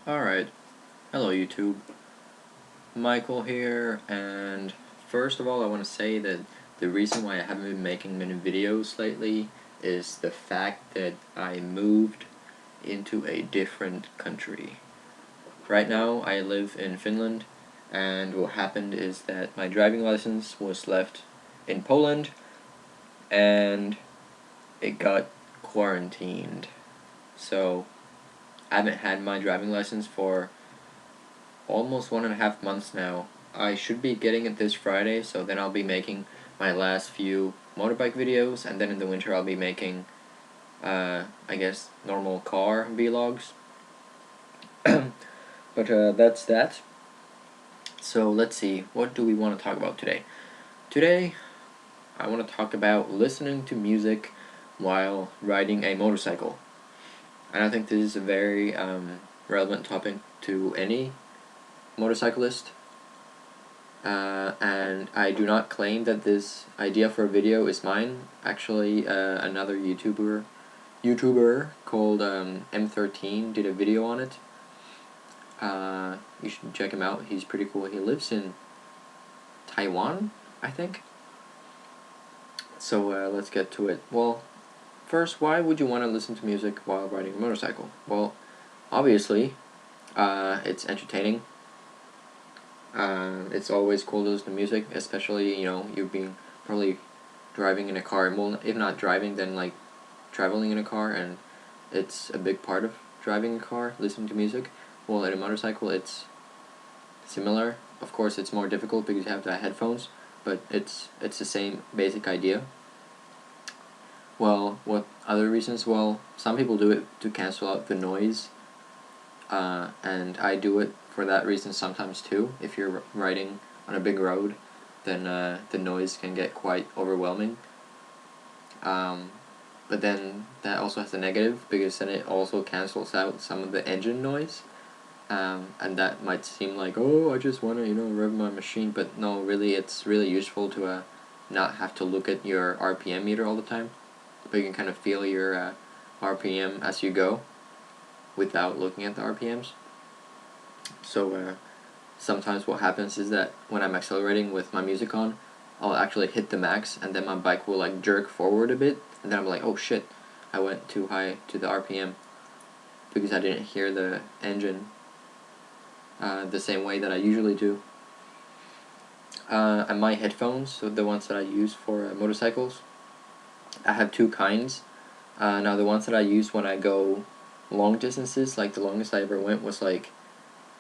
Alright, hello YouTube, Michael here, and first of all I want to say that the reason why I haven't been making many videos lately is the fact that I moved into a different country. Right now I live in Finland, and what happened is that my driving license was left in Poland, and it got quarantined. So I haven't had my driving license for almost 1.5 months now. I should be getting it this Friday, so then I'll be making my last few motorbike videos, and then in the winter I'll be making, I guess, normal car vlogs. But that's that. So let's see, what do we want to talk about today? Today, I want to talk about listening to music while riding a motorcycle. And I think this is a very relevant topic to any motorcyclist. And I do not claim that this idea for a video is mine. Actually, another YouTuber called M13 did a video on it. You should check him out. He's pretty cool. He lives in Taiwan, I think. So let's get to it. Well, first, why would you want to listen to music while riding a motorcycle? Well, obviously, it's entertaining. It's always cool to listen to music, especially, you being probably driving in a car. Well, if not driving, then like traveling in a car, and it's a big part of driving a car, listening to music. Well, in a motorcycle, it's similar. Of course, it's more difficult because you have the headphones, but it's the same basic idea. Well, what other reasons? Well, some people do it to cancel out the noise, and I do it for that reason sometimes too. If you're riding on a big road, then the noise can get quite overwhelming. But then that also has a negative, because then it also cancels out some of the engine noise. And that might seem like, oh, I just want to, rev my machine, but no, really, it's really useful to not have to look at your RPM meter all the time, but you can kind of feel your RPM as you go without looking at the RPMs. So sometimes what happens is that when I'm accelerating with my music on, I'll actually hit the max, and then my bike will like jerk forward a bit, and then I'm like, oh shit, I went too high to the RPM, because I didn't hear the engine the same way that I usually do. And my headphones, so the ones that I use for motorcycles, I have two kinds. Now the ones that I use when I go long distances, like the longest I ever went was like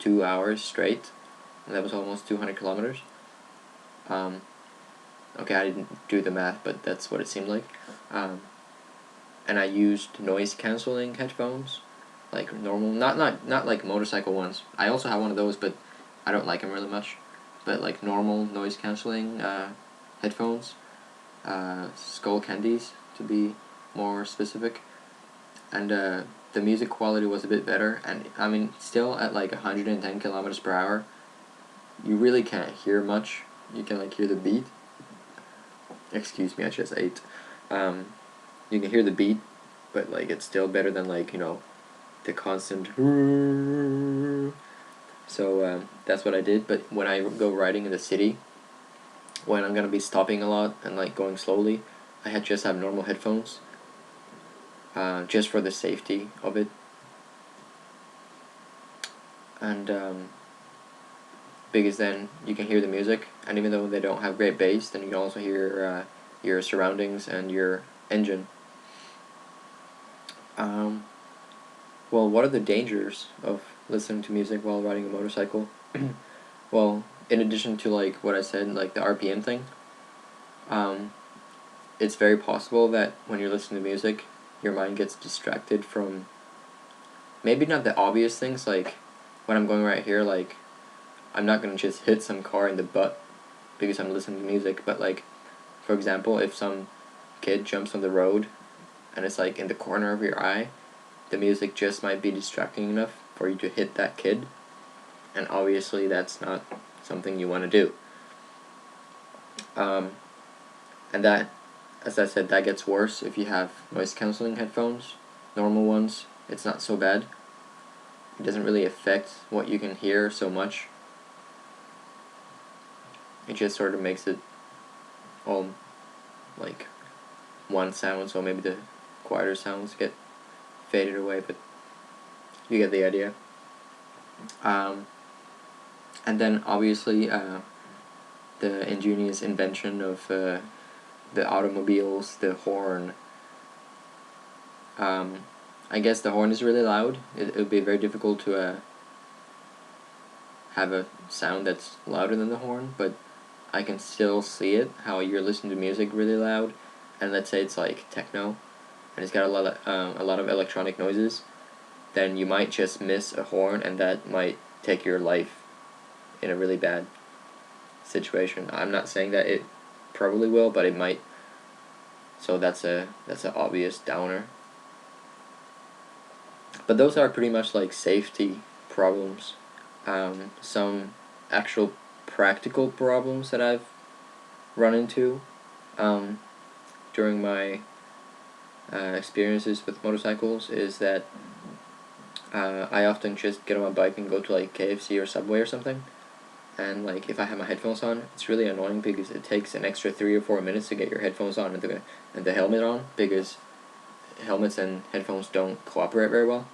2 hours straight, and that was almost 200 kilometers. Okay, I didn't do the math, but that's what it seemed like. And I used noise canceling headphones, like normal, not like motorcycle ones. I also have one of those, but I don't like them really much. But like normal noise canceling headphones, Skull Candies to be more specific, and the music quality was a bit better. And I mean, still at like 110 kilometers per hour, you really can't hear much. You can like hear the beat. Excuse me, I just ate. You can hear the beat, but like it's still better than like the constant. So that's what I did. But when I go riding in the city, when I'm gonna be stopping a lot and like going slowly, I just have normal headphones, just for the safety of it. And because then you can hear the music, and even though they don't have great bass, then you can also hear your surroundings and your engine. Well, what are the dangers of listening to music while riding a motorcycle? Well, in addition to like what I said, like the RPM thing, it's very possible that when you're listening to music, your mind gets distracted from maybe not the obvious things, like when I'm going right here, like I'm not gonna just hit some car in the butt because I'm listening to music, but like, for example, if some kid jumps on the road and it's like in the corner of your eye, the music just might be distracting enough for you to hit that kid, and obviously that's not something you want to do. And that, as I said, that gets worse if you have noise cancelling headphones. Normal ones, it's not so bad. it doesn't really affect what you can hear so much. It just sort of makes it all like one sound, so maybe the quieter sounds get faded away, but you get the idea. And then obviously the ingenious invention of the automobiles, the horn. I guess the horn is really loud. It would be very difficult to have a sound that's louder than the horn, but I can still see it, how you're listening to music really loud, and let's say it's like techno, and it's got a lot of electronic noises, then you might just miss a horn, and that might take your life in a really bad situation. I'm not saying that it probably will, but it might. So that's an obvious downer. But those are pretty much like safety problems. Some actual practical problems that I've run into during my experiences with motorcycles is that I often just get on my bike and go to like KFC or Subway or something, and like if I have my headphones on, it's really annoying because it takes an extra 3 or 4 minutes to get your headphones on and the helmet on, because helmets and headphones don't cooperate very well.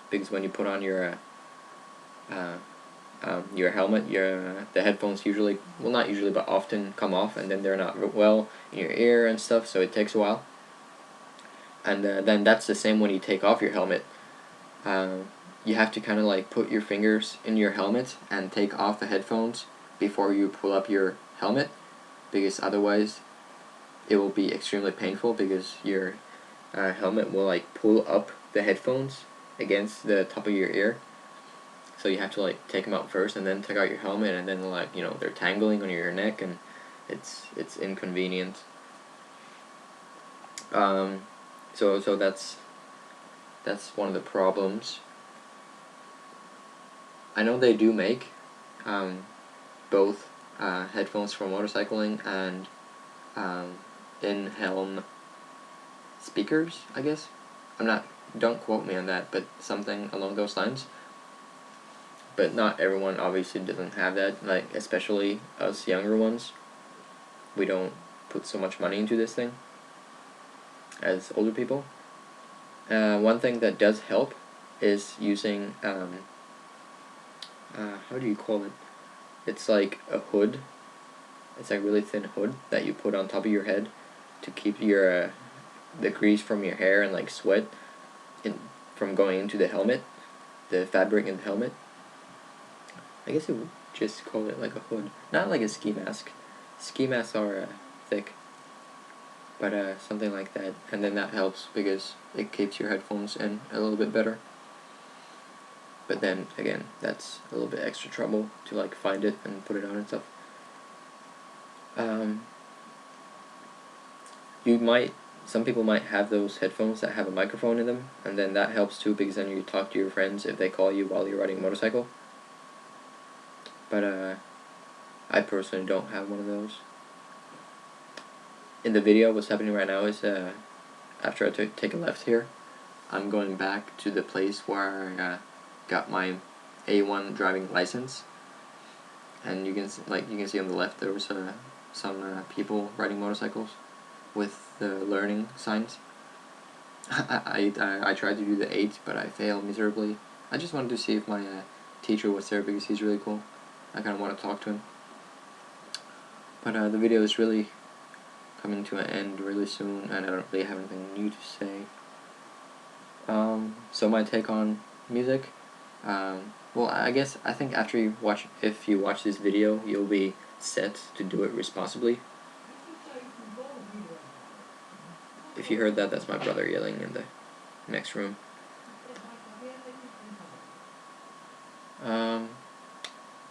Because when you put on your helmet, the headphones usually, well, not usually, but often come off, and then they're not well in your ear and stuff, so it takes a while. And then that's the same when you take off your helmet. You have to kind of like put your fingers in your helmet and take off the headphones before you pull up your helmet, because otherwise it will be extremely painful, because your helmet will like pull up the headphones against the top of your ear. So you have to like take them out first and then take out your helmet, and then like, you know, they're tangling on your neck, and it's inconvenient. So that's one of the problems. I know they do make both headphones for motorcycling and in-helm speakers, I guess. Don't quote me on that, but something along those lines. But not everyone obviously doesn't have that, like especially us younger ones. We don't put so much money into this thing as older people. One thing that does help is using how do you call it? It's like a hood. It's like a really thin hood that you put on top of your head to keep your the grease from your hair and like sweat from going into the helmet, the fabric in the helmet. I guess it would just call it like a hood, not like a ski mask. Ski masks are thick, but something like that, and then that helps because it keeps your headphones in a little bit better. But then again, that's a little bit extra trouble to like find it and put it on and stuff. Some people might have those headphones that have a microphone in them, and then that helps too, because then you talk to your friends if they call you while you're riding a motorcycle. But I personally don't have one of those. In the video, what's happening right now is after I take a left here, I'm going back to the place where I got my A1 driving license, and you can see on the left there was some people riding motorcycles with the learning signs. I tried to do the 8, but I failed miserably. I just wanted to see if my teacher was there, because he's really cool. I kind of want to talk to him. But the video is really coming to an end really soon, and I don't really have anything new to say. So my take on music, well, I think if you watch this video, you'll be set to do it responsibly. If you heard that, that's my brother yelling in the next room.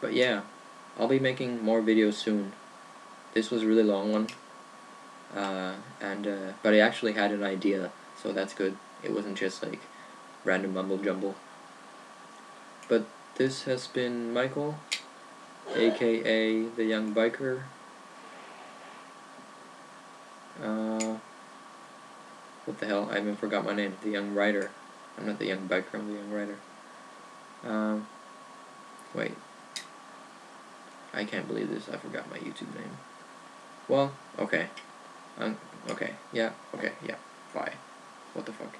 But yeah, I'll be making more videos soon. This was a really long one, but I actually had an idea, so that's good. It wasn't just like random mumble jumble. But this has been Michael, aka the Young Biker. What the hell? I even forgot my name. The Young Rider. I'm not the Young Biker, I'm the Young Rider. Wait. I can't believe this. I forgot my YouTube name. Well, okay. Okay. Yeah. Okay. Yeah. Bye. What the fuck?